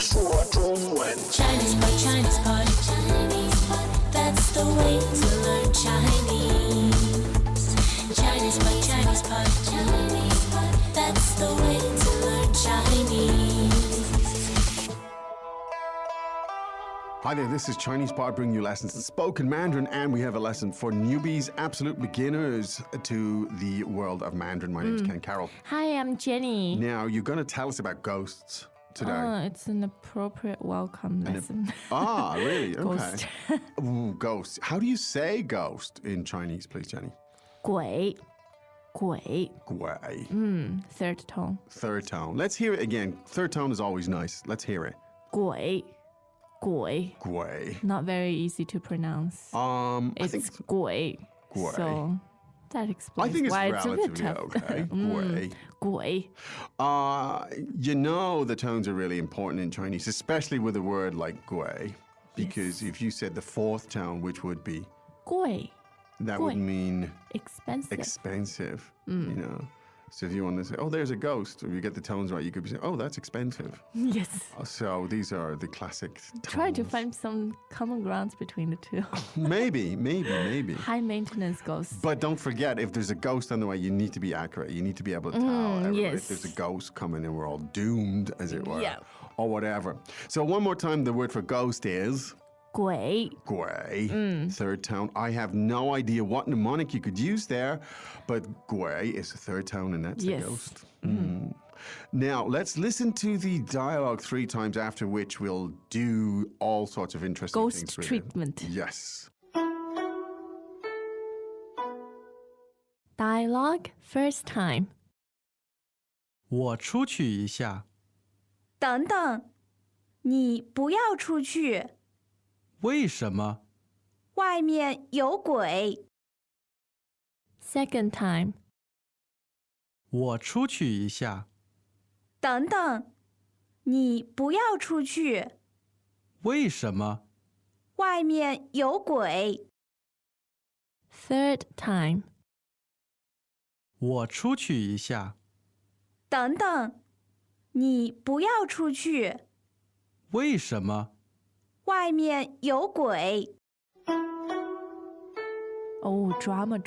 说中文。 Chinese pot, Chinese pot, Chinese pot. That's the way to learn Chinese. Chinese pot, Chinese pot, Chinese pot. That's the way to learn Chinese. Hi there, this is Chinese Pod bringing you lessons in spoken Mandarin, and we have a lesson for newbies, absolute beginners to the world of Mandarin. My name is Ken Carroll. Hi, I'm Jenny. Now, you're going to tell us about ghosts today. It's an appropriate welcome lesson. Really? Okay. Ghost. Ooh, ghosts. How do you say ghost in Chinese, please, Jenny? 鬼,鬼. Gui. Third tone. Third tone. Let's hear it again. Third tone is always nice. Let's hear it. 鬼,鬼. Gui. Not very easy to pronounce. I It's think 鬼. Gui. So that explains I think it's why it's a bit relatively tough. okay. Gui. 鬼. You know the tones are really important in Chinese, especially with a word like gui, because if you said the fourth tone, which would be, 贵. that Gui. would mean Expensive. expensive, you know. So if you want to say, oh, there's a ghost, if you get the tones right, you could be saying, oh, that's expensive. Yes. So these are the classic tones. Try to find some common grounds between the two. Maybe. High maintenance ghosts. But don't forget, if there's a ghost on the way, you need to be accurate. You need to be able to tell everybody yes. if there's a ghost coming and we're all doomed, as it were. Yeah. Or whatever. So one more time, the word for ghost is 鬼. gui. Third tone. I have no idea what mnemonic you could use there, but gui is the third tone and that's Yes. the ghost. Now, let's listen to the dialogue 3 times, after which we'll do all sorts of interesting Ghost things with it. treatment. Yes. Dialogue first time. 我出去一下，等等，你不要出去，为什么？外面有鬼。 Second time. 我出去一下，等等，你不要出去，为什么？外面有鬼。 Third time. 我出去一下，等等，你不要出去，为什么？外面有鬼。 Oh, drama.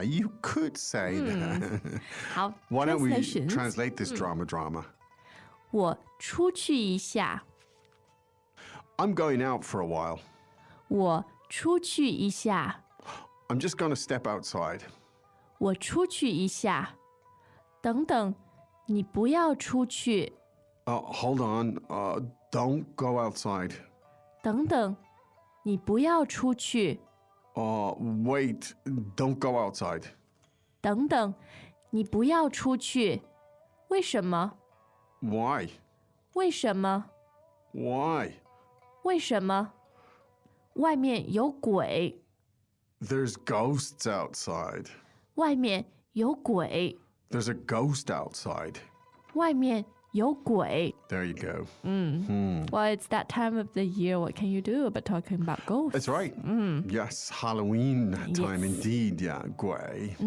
You could say that. 好 Why don't we translations. translate this drama? 我出去一下， I'm going out for a while. 我出去一下， I'm just going to step outside. 我出去一下。等等，你不要出去。 Hold on. Don't go outside. 等等，你不要出去。 Wait. Don't go outside. 等等，你不要出去。为什么？ Why? 为什么？ Why? 为什么？外面有鬼， There's ghosts outside. 外面有鬼， There's a ghost outside. 外面有鬼。 There you go. Well, it's that time of the year. What can you do but talking about ghosts? That's right. Yes, Halloween time Yes. indeed. Yeah, gui.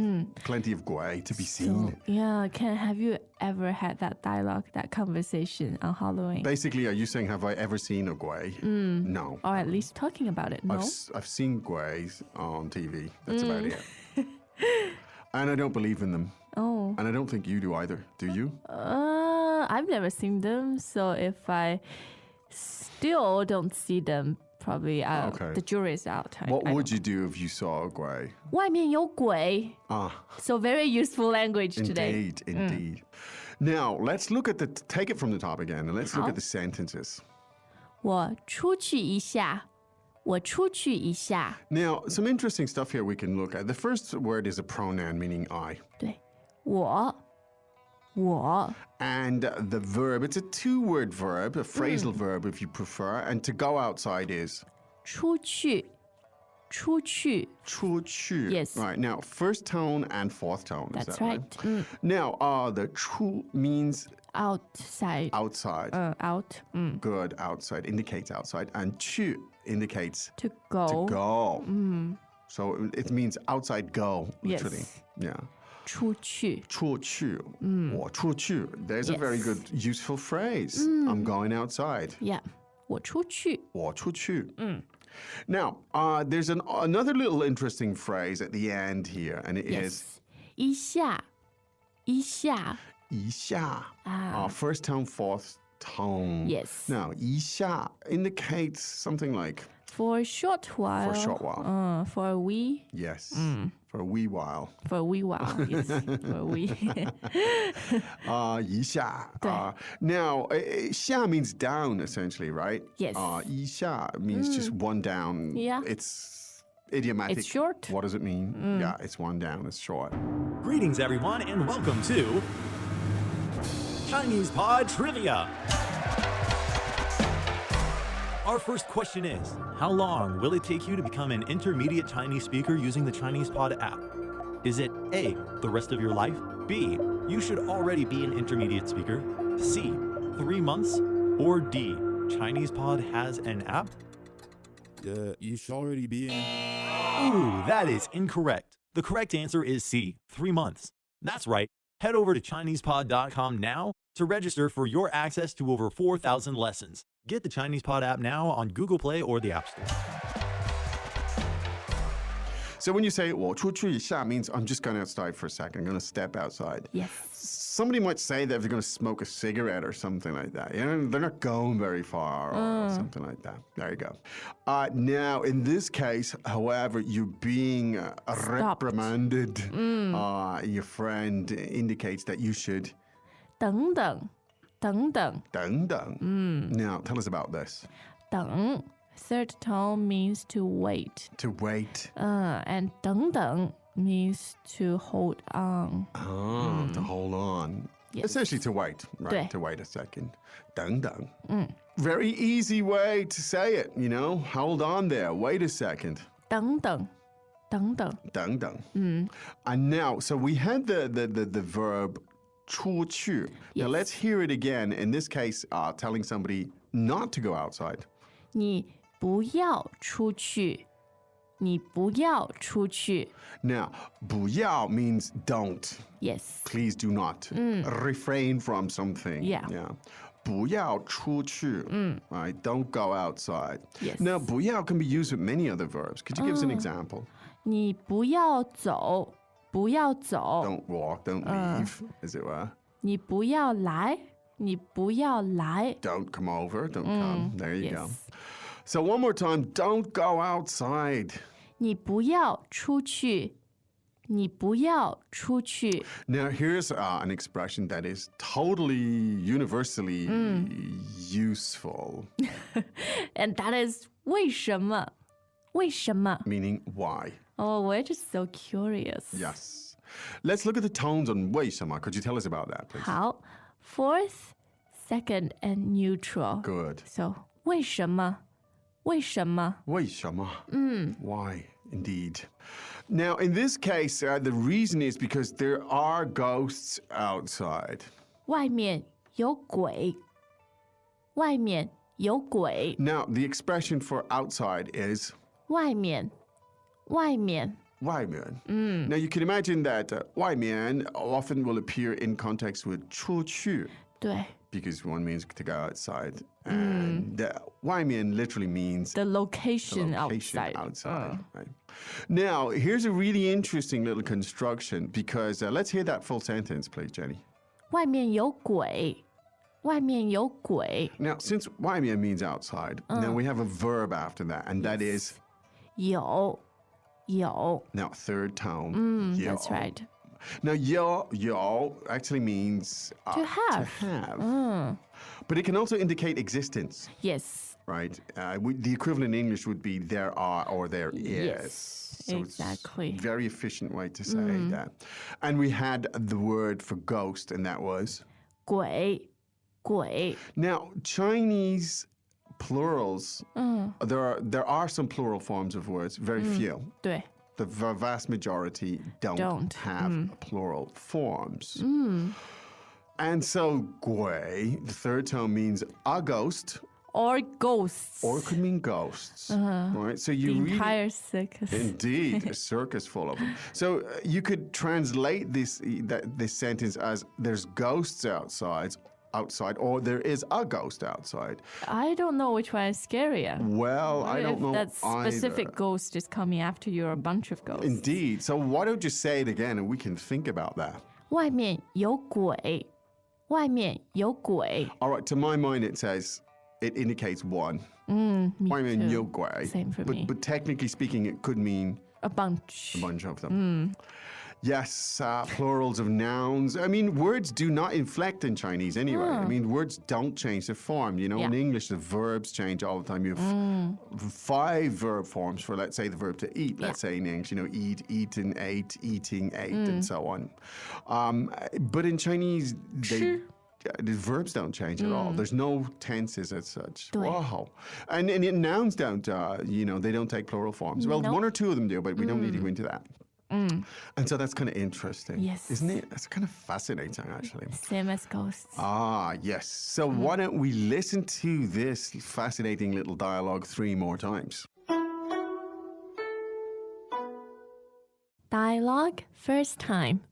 Plenty of gui to be seen. So, yeah, Ken, have you ever had that dialogue, that conversation on Halloween? Basically, are you saying, have I ever seen a gui? No. Or at least talking about it? No? I've seen guis on TV. That's about it. And I don't believe in them. Oh. And I don't think you do either. Do you? I've never seen them, so if I still don't see them, probably Okay. the jury's out. What would you do if you saw a gui? 外面有鬼. So very useful language today. Indeed. Now, let's look at take it from the top again, and let's look at the sentences. 我出去一下，我出去一下。 Now, some interesting stuff here we can look at. The first word is a pronoun meaning I. 对，我 And the verb, it's a 2-word verb, a phrasal verb if you prefer. And to go outside is 出去，出去。出去. Yes. Right. Now, first tone and fourth tone. Is That's that right. Now, the 出 means Outside. outside. Out. Good. Outside indicates outside. And 去 indicates To go. to go. So it means outside go, literally. Yes. Yeah. 出去。出去，我出去. There's a very Yes. good useful phrase. I'm going outside. Yeah. 我出去。我出去. Now, there's another little interesting phrase at the end here, and it is Yes. 一下。一下。一下. First tone, fourth tone. Yes. Now, 一下 indicates something like For a short while. For a short while. For a wee. yes, for a wee while. For a wee while. Yes. For a wee. 一下. 对。 Now, 下 means down essentially, right? Yes. 一下 means just one down. Yeah. It's idiomatic. It's short. What does it mean? Yeah, it's one down. It's short. Greetings, everyone, and welcome to Chinese Pod Trivia. Our first question is, how long will it take you to become an intermediate Chinese speaker using the Chinese Pod app? Is it A, the rest of your life? B, you should already be an intermediate speaker? C, 3 months? Or D, Chinese Pod has an app? You should already be in. Ooh, that is incorrect. The correct answer is C, 3 months. That's right. Head over to ChinesePod.com now to register for your access to over 4,000 lessons. Get the Chinese Pod app now on Google Play or the App Store. So when you say 我出去一下 means I'm just going outside for a second. I'm going to step outside. Yes. Somebody might say that if they're going to smoke a cigarette or something like that. You know, they're not going very far or something like that. There you go. Now, in this case, however, you're being reprimanded. Your friend indicates that you should 等等。等等。等等. Now, tell us about this. 等 third tone means to wait. To wait. And 等等 means to hold on. To hold on. Yes. Essentially to wait, right? 对。 To wait a second. 等等. Very easy way to say it, you know? Hold on there. Wait a second. 等等。等等。等等. And now, so we had the verb 出去. Now Yes. let's hear it again. In this case, telling somebody not to go outside. 你不要出去。你不要出去。 Now, 不要 means don't. Yes. Please do not. Refrain from something. Yeah. 不要出去. Right? Don't go outside. Yes. Now, 不要 can be used with many other verbs. Could you give us an example? 你不要走。不要走。 Don't walk, don't leave, as it were. 你不要来。你不要来。 Don't come over, don't come. There you go. Yes. So one more time, don't go outside. 你不要出去。你不要出去。 Now, here's an expression that is totally universally useful, And that is 为什么？为什么？ meaning why. Oh, we're just so curious. Yes. Let's look at the tones on 为什么. Could you tell us about that, please? 好 fourth, second, and neutral. Good. So 为什么？为什么？为什么? Why, indeed. Now, in this case, the reason is because there are ghosts outside. 外面有鬼。外面有鬼。 Now, the expression for outside is 外面。外面。 外面. Now, you can imagine that 外面 often will appear in context with 出去, 对 because one means to go outside. And 外面 literally means The location, the location outside. right? Now, here's a really interesting little construction because let's hear that full sentence, please, Jenny. 外面有鬼。外面有鬼。 Now, since 外面 means outside, then we have a verb after that, and that is 有。有。 now third tone. 有. That's right. Now, 有 actually means To have. To have. But it can also indicate existence, Yes. right? The equivalent in English would be there are or there is. Yes, So exactly. It's a very efficient way to say that. And we had the word for ghost, and that was? 鬼。鬼。 Now, Chinese plurals, there are some plural forms of words, very few. 对。 The vast majority don't have plural forms. And so, 鬼, the third tone means a ghost or ghosts. Or it could mean ghosts. Right? So you the really entire circus. Indeed, a circus full of them. So you could translate this sentence as there's ghosts outside, or there is a ghost outside. I don't know which one is scarier. Well, What I don't if know that specific either. ghost is coming after you or a bunch of ghosts. Indeed. So why don't you say it again and we can think about that. 外面有鬼，外面有鬼。 All right, to my mind it says it indicates one. Me I mean, too. yo guai. Same for me. But technically speaking, it could mean A bunch. a bunch of them. Yes, plurals of nouns. I mean, words do not inflect in Chinese anyway. I mean, words don't change their form. You know, in Yeah. English, the verbs change all the time. You have 5 verb forms for, let's say, the verb to eat. Let's say in English, you know, eat, eaten, ate, eating, ate, and so on. But in Chinese, the verbs don't change at all. There's no tenses as such. 对。 Wow. And nouns don't, you know, they don't take plural forms. Well, Nope. 1 or 2 of them do, but we don't need to go into that. And so that's kind of interesting. Yes. Isn't it? It's kind of fascinating, actually. Same as ghosts. Ah, yes. So why don't we listen to this fascinating little dialogue 3 more times? Dialogue first time.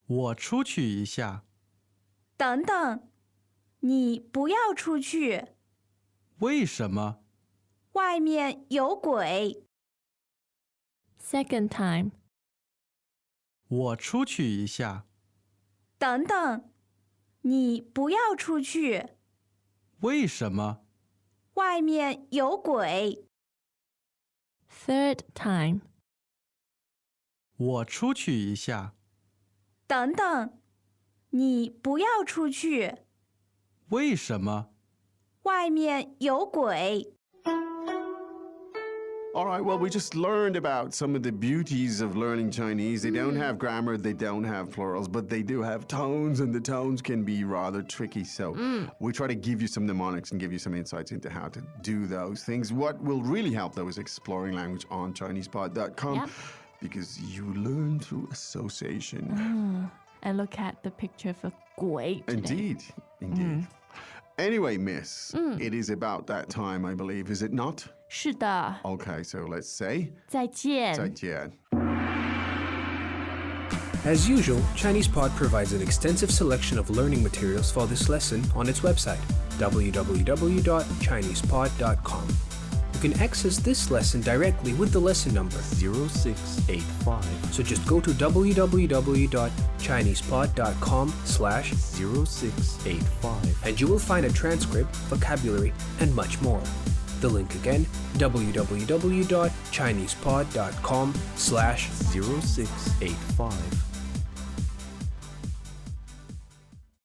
我出去一下，等等，你不要出去，为什么？外面有鬼。 Second time. 我出去一下，等等，你不要出去，为什么？外面有鬼。 Third time. 我出去一下，等等，你不要出去，为什么？外面有鬼。 All right, well, we just learned about some of the beauties of learning Chinese. They don't have grammar, they don't have plurals, but they do have tones, and the tones can be rather tricky. So we try to give you some mnemonics and give you some insights into how to do those things. What will really help, though, is exploring language on ChinesePod.com Yep. because you learn through association. And look at the picture of a 鬼 today. Indeed. Anyway, miss, it is about that time, I believe, is it not? 是的， Okay, so let's say 再见。再见. As usual, ChinesePod provides an extensive selection of learning materials for this lesson on its website, www.chinesepod.com. You can access this lesson directly with the lesson number 0685. So just go to www.chinesepod.com/0685 and you will find a transcript, vocabulary, and much more. The link again, www.chinesepod.com/0685.